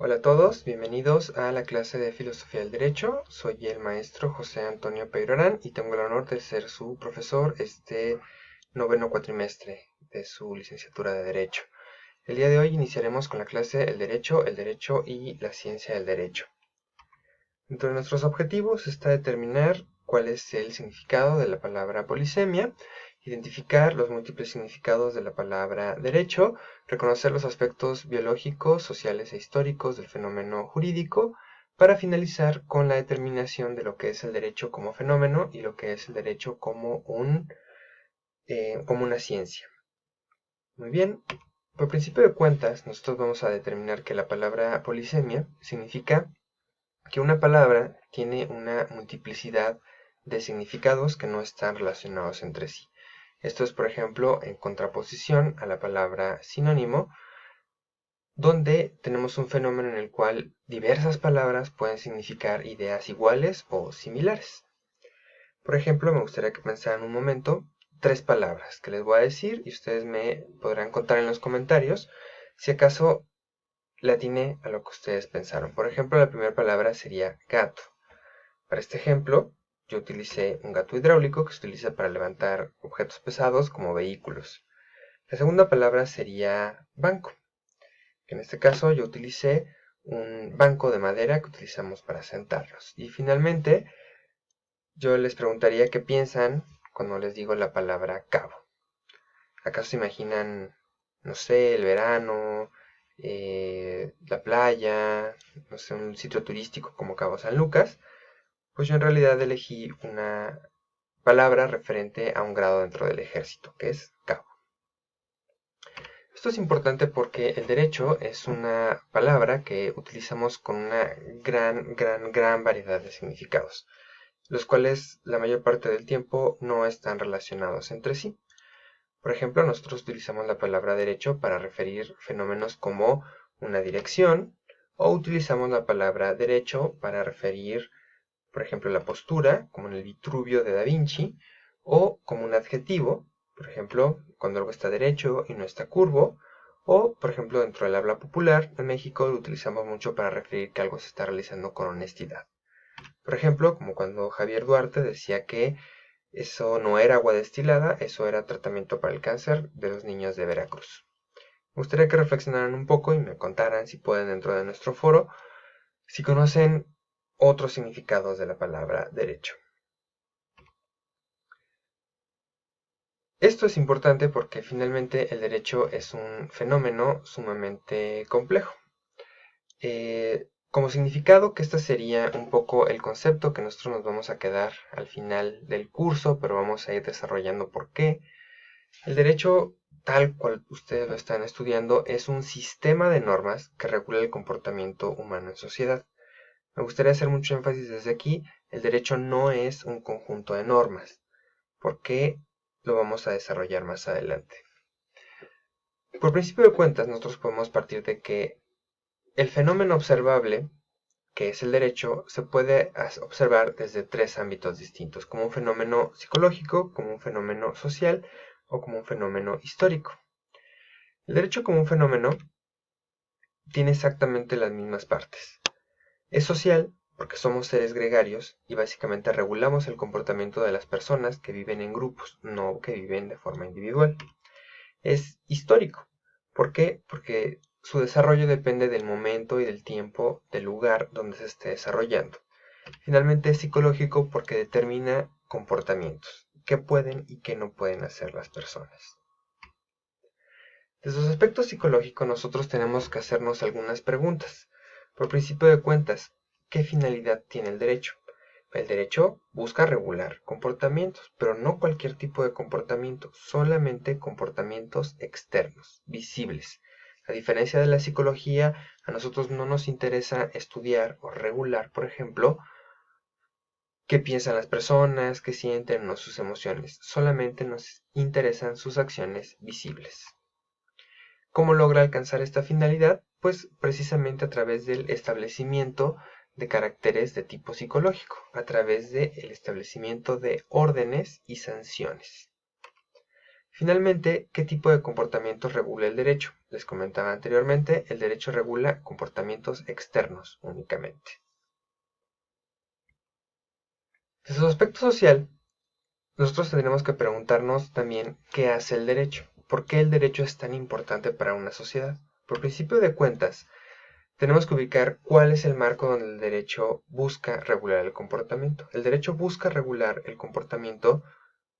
Hola a todos, bienvenidos a la clase de Filosofía del Derecho. Soy el maestro José Antonio Peirorán y tengo el honor de ser su profesor este noveno cuatrimestre de su licenciatura de Derecho. El día de hoy iniciaremos con la clase el Derecho y la Ciencia del Derecho. Entre nuestros objetivos está determinar cuál es el significado de la palabra polisemia, identificar los múltiples significados de la palabra derecho, reconocer los aspectos biológicos, sociales e históricos del fenómeno jurídico, para finalizar con la determinación de lo que es el derecho como fenómeno y lo que es el derecho como una ciencia. Muy bien, por principio de cuentas, nosotros vamos a determinar que la palabra polisemia significa que una palabra tiene una multiplicidad de significados que no están relacionados entre sí. Esto es, por ejemplo, en contraposición a la palabra sinónimo, donde tenemos un fenómeno en el cual diversas palabras pueden significar ideas iguales o similares. Por ejemplo, me gustaría que pensaran un momento tres palabras que les voy a decir y ustedes me podrán contar en los comentarios si acaso le atiné a lo que ustedes pensaron. Por ejemplo, la primera palabra sería gato. Para este ejemplo, yo utilicé un gato hidráulico que se utiliza para levantar objetos pesados como vehículos. La segunda palabra sería banco, que en este caso yo utilicé un banco de madera que utilizamos para sentarnos. Y finalmente, yo les preguntaría qué piensan cuando les digo la palabra cabo. ¿Acaso se imaginan, no sé, el verano, la playa, no sé, un sitio turístico como Cabo San Lucas? Pues yo en realidad elegí una palabra referente a un grado dentro del ejército, que es cabo. Esto es importante porque el derecho es una palabra que utilizamos con una gran variedad de significados, los cuales la mayor parte del tiempo no están relacionados entre sí. Por ejemplo, nosotros utilizamos la palabra derecho para referir fenómenos como una dirección, o utilizamos la palabra derecho para referir, por ejemplo, la postura, como en el Vitruvio de Da Vinci, o como un adjetivo, por ejemplo, cuando algo está derecho y no está curvo, o, por ejemplo, dentro del habla popular en México lo utilizamos mucho para referir que algo se está realizando con honestidad. Por ejemplo, como cuando Javier Duarte decía que eso no era agua destilada, eso era tratamiento para el cáncer de los niños de Veracruz. Me gustaría que reflexionaran un poco y me contaran, si pueden, dentro de nuestro foro, si conocen otros significados de la palabra derecho. Esto es importante porque finalmente el derecho es un fenómeno sumamente complejo. Como significado, que este sería un poco el concepto que nosotros nos vamos a quedar al final del curso, pero vamos a ir desarrollando por qué. El derecho, tal cual ustedes lo están estudiando, es un sistema de normas que regula el comportamiento humano en sociedad. Me gustaría hacer mucho énfasis desde aquí, el derecho no es un conjunto de normas, porque lo vamos a desarrollar más adelante. Por principio de cuentas, nosotros podemos partir de que el fenómeno observable, que es el derecho, se puede observar desde tres ámbitos distintos, como un fenómeno psicológico, como un fenómeno social o como un fenómeno histórico. El derecho como un fenómeno tiene exactamente las mismas partes. Es social porque somos seres gregarios y básicamente regulamos el comportamiento de las personas que viven en grupos, no que viven de forma individual. Es histórico. ¿Por qué? Porque su desarrollo depende del momento y del tiempo, del lugar donde se esté desarrollando. Finalmente es psicológico porque determina comportamientos, qué pueden y qué no pueden hacer las personas. Desde los aspectos psicológicos nosotros tenemos que hacernos algunas preguntas. Por principio de cuentas, ¿qué finalidad tiene el derecho? El derecho busca regular comportamientos, pero no cualquier tipo de comportamiento, solamente comportamientos externos, visibles. A diferencia de la psicología, a nosotros no nos interesa estudiar o regular, por ejemplo, qué piensan las personas, qué sienten o sus emociones. Solamente nos interesan sus acciones visibles. ¿Cómo logra alcanzar esta finalidad? Pues precisamente a través del establecimiento de caracteres de tipo psicológico, a través del establecimiento de órdenes y sanciones. Finalmente, ¿qué tipo de comportamientos regula el derecho? les comentaba anteriormente, el derecho regula comportamientos externos únicamente. Desde su aspecto social, nosotros tendremos que preguntarnos también qué hace el derecho. ¿Por qué el derecho es tan importante para una sociedad? Por principio de cuentas, tenemos que ubicar cuál es el marco donde el derecho busca regular el comportamiento. El derecho busca regular el comportamiento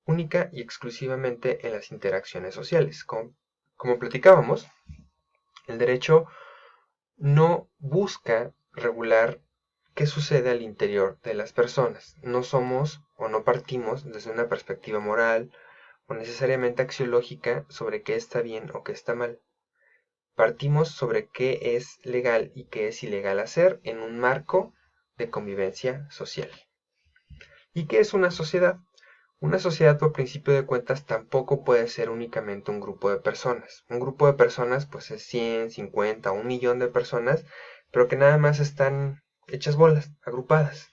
única y exclusivamente en las interacciones sociales. Como platicábamos, el derecho no busca regular qué sucede al interior de las personas. No somos o no partimos desde una perspectiva moral o necesariamente axiológica sobre qué está bien o qué está mal. Partimos sobre qué es legal y qué es ilegal hacer en un marco de convivencia social. ¿Y qué es una sociedad? Una sociedad, por principio de cuentas, tampoco puede ser únicamente un grupo de personas. Un grupo de personas pues es 100, 50, 1 millón de personas, pero que nada más están hechas bolas, agrupadas.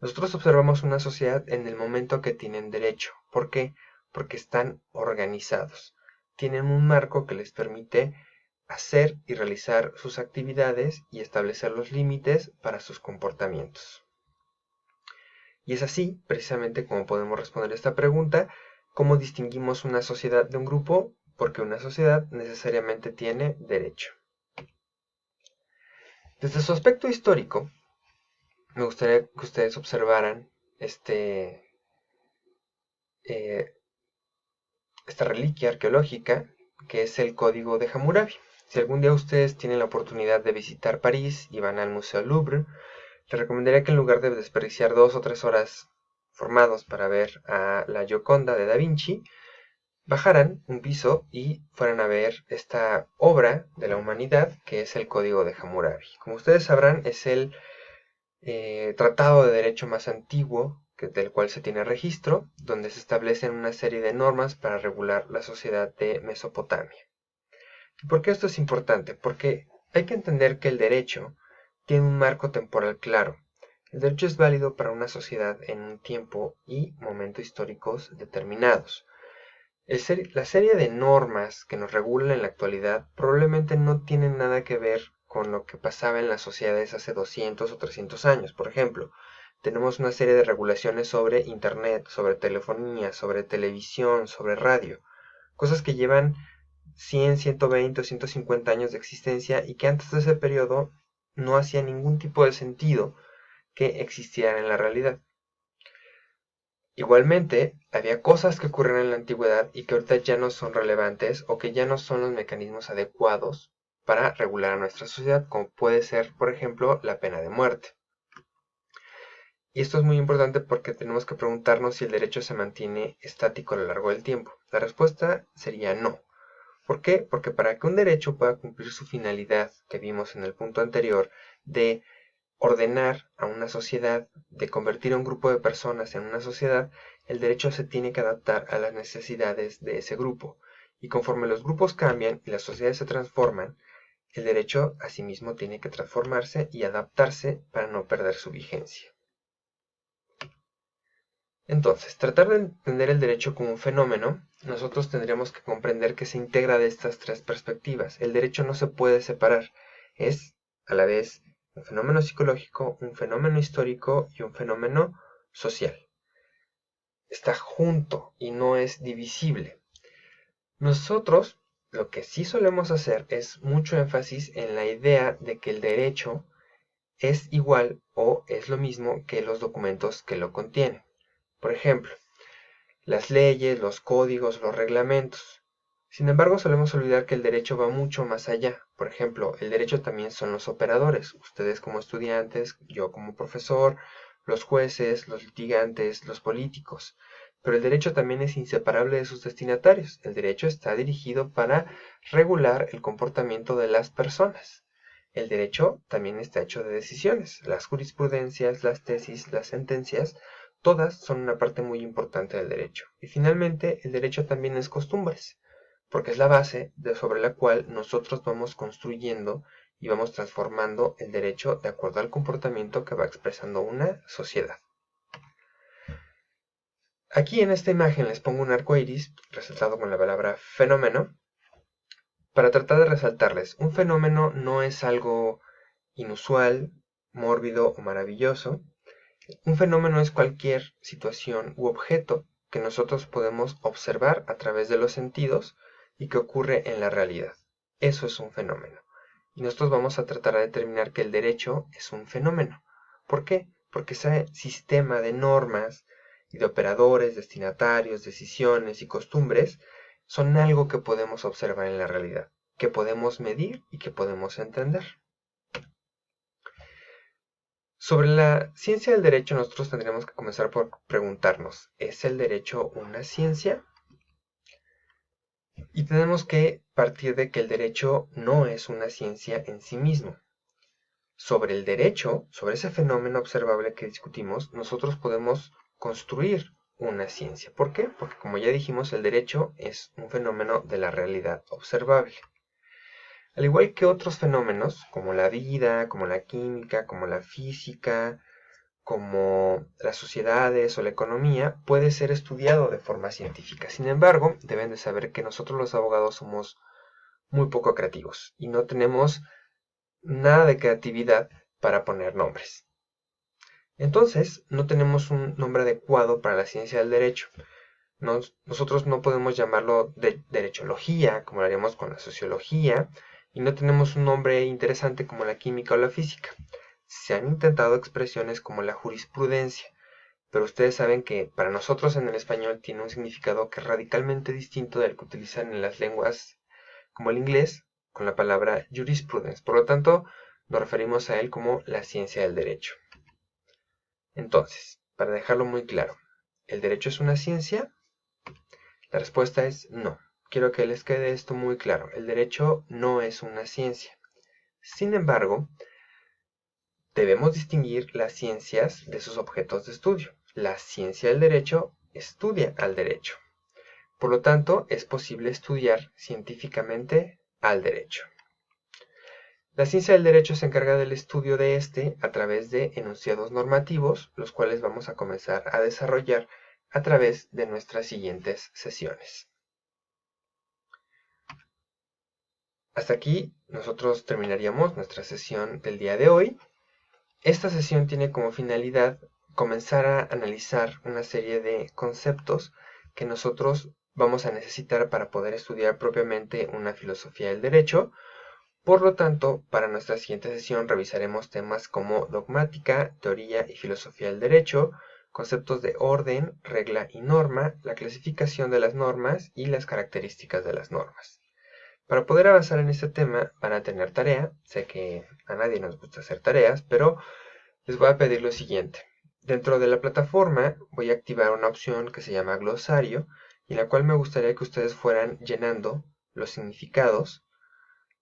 Nosotros observamos una sociedad en el momento que tienen derecho. ¿Por qué? Porque están organizados. Tienen un marco que les permite hacer y realizar sus actividades y establecer los límites para sus comportamientos. Y es así, precisamente, como podemos responder esta pregunta: ¿cómo distinguimos una sociedad de un grupo? Porque una sociedad necesariamente tiene derecho. Desde su aspecto histórico, me gustaría que ustedes observaran eh, esta reliquia arqueológica que es el Código de Hammurabi. Si algún día ustedes tienen la oportunidad de visitar París y van al Museo Louvre, les recomendaría que en lugar de desperdiciar 2 o 3 horas formados para ver a la Gioconda de Da Vinci, bajaran un piso y fueran a ver esta obra de la humanidad que es el Código de Hammurabi. Como ustedes sabrán, es el tratado de derecho más antiguo del cual se tiene registro, donde se establecen una serie de normas para regular la sociedad de Mesopotamia. ¿Y por qué esto es importante? Porque hay que entender que el derecho tiene un marco temporal claro. El derecho es válido para una sociedad en un tiempo y momento históricos determinados. La serie de normas que nos regulan en la actualidad probablemente no tienen nada que ver con lo que pasaba en las sociedades hace 200 o 300 años. Por ejemplo, tenemos una serie de regulaciones sobre Internet, sobre telefonía, sobre televisión, sobre radio. Cosas que llevan 100, 120 o 150 años de existencia y que antes de ese periodo no hacía ningún tipo de sentido que existieran en la realidad. Igualmente, había cosas que ocurrieron en la antigüedad y que ahorita ya no son relevantes o que ya no son los mecanismos adecuados para regular a nuestra sociedad, como puede ser, por ejemplo, la pena de muerte. Y esto es muy importante porque tenemos que preguntarnos si el derecho se mantiene estático a lo largo del tiempo. La respuesta sería no. ¿Por qué? Porque para que un derecho pueda cumplir su finalidad que vimos en el punto anterior de ordenar a una sociedad, de convertir a un grupo de personas en una sociedad, el derecho se tiene que adaptar a las necesidades de ese grupo. Y conforme los grupos cambian y las sociedades se transforman, el derecho asimismo tiene que transformarse y adaptarse para no perder su vigencia. Entonces, tratar de entender el derecho como un fenómeno, nosotros tendríamos que comprender que se integra de estas tres perspectivas. El derecho no se puede separar, es a la vez un fenómeno psicológico, un fenómeno histórico y un fenómeno social. Está junto y no es divisible. Nosotros lo que sí solemos hacer es mucho énfasis en la idea de que el derecho es igual o es lo mismo que los documentos que lo contienen. Por ejemplo, las leyes, los códigos, los reglamentos. Sin embargo, solemos olvidar que el derecho va mucho más allá. Por ejemplo, el derecho también son los operadores. Ustedes como estudiantes, yo como profesor, los jueces, los litigantes, los políticos. Pero el derecho también es inseparable de sus destinatarios. El derecho está dirigido para regular el comportamiento de las personas. El derecho también está hecho de decisiones. Las jurisprudencias, las tesis, las sentencias, todas son una parte muy importante del derecho. Y finalmente, el derecho también es costumbres, porque es la base sobre la cual nosotros vamos construyendo y vamos transformando el derecho de acuerdo al comportamiento que va expresando una sociedad. Aquí en esta imagen les pongo un arco iris resaltado con la palabra fenómeno. para tratar de resaltarles, un fenómeno no es algo inusual, mórbido o maravilloso. Un fenómeno es cualquier situación u objeto que nosotros podemos observar a través de los sentidos y que ocurre en la realidad. Eso es un fenómeno. Y nosotros vamos a tratar de determinar que el derecho es un fenómeno. ¿Por qué? Porque ese sistema de normas y de operadores, destinatarios, decisiones y costumbres son algo que podemos observar en la realidad, que podemos medir y que podemos entender. Sobre la ciencia del derecho, nosotros tendríamos que comenzar por preguntarnos, ¿es el derecho una ciencia? Y tenemos que partir de que el derecho no es una ciencia en sí mismo. Sobre el derecho, sobre ese fenómeno observable que discutimos, nosotros podemos construir una ciencia. ¿Por qué? Porque como ya dijimos, el derecho es un fenómeno de la realidad observable. Al igual que otros fenómenos, como la vida, como la química, como la física, como las sociedades o la economía, puede ser estudiado de forma científica. Sin embargo, deben de saber que nosotros los abogados somos muy poco creativos y no tenemos nada de creatividad para poner nombres. Entonces, no tenemos un nombre adecuado para la ciencia del derecho. Nosotros no podemos llamarlo de derechología, como lo haríamos con la sociología, y no tenemos un nombre interesante como la química o la física. Se han intentado expresiones como la jurisprudencia, pero ustedes saben que para nosotros en el español tiene un significado que es radicalmente distinto del que utilizan en las lenguas como el inglés con la palabra jurisprudence. Por lo tanto, nos referimos a él como la ciencia del derecho. Entonces, para dejarlo muy claro, ¿el derecho es una ciencia? La respuesta es no. Quiero que les quede esto muy claro. El derecho no es una ciencia. Sin embargo, debemos distinguir las ciencias de sus objetos de estudio. La ciencia del derecho estudia al derecho. Por lo tanto, es posible estudiar científicamente al derecho. La ciencia del derecho se encarga del estudio de este a través de enunciados normativos, los cuales vamos a comenzar a desarrollar a través de nuestras siguientes sesiones. Hasta aquí nosotros terminaríamos nuestra sesión del día de hoy. Esta sesión tiene como finalidad comenzar a analizar una serie de conceptos que nosotros vamos a necesitar para poder estudiar propiamente una filosofía del derecho. Por lo tanto, para nuestra siguiente sesión revisaremos temas como dogmática, teoría y filosofía del derecho, conceptos de orden, regla y norma, la clasificación de las normas y las características de las normas. Para poder avanzar en este tema van a tener tarea. Sé que a nadie nos gusta hacer tareas, pero les voy a pedir lo siguiente. Dentro de la plataforma voy a activar una opción que se llama glosario, y en la cual me gustaría que ustedes fueran llenando los significados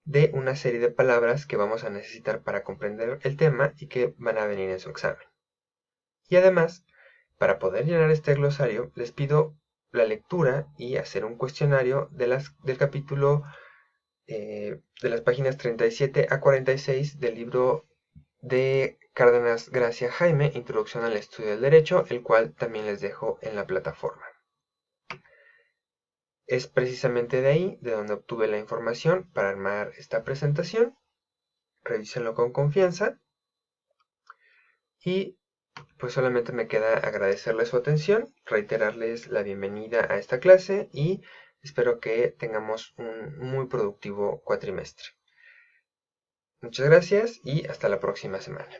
de una serie de palabras que vamos a necesitar para comprender el tema y que van a venir en su examen. Y además, para poder llenar este glosario, les pido la lectura y hacer un cuestionario del capítulo de las páginas 37 a 46 del libro de Cárdenas Gracia Jaime, Introducción al Estudio del Derecho, el cual también les dejo en la plataforma. Es precisamente de ahí de donde obtuve la información para armar esta presentación. Revísenlo con confianza y pues solamente me queda agradecerles su atención, reiterarles la bienvenida a esta clase y espero que tengamos un muy productivo cuatrimestre. Muchas gracias y hasta la próxima semana.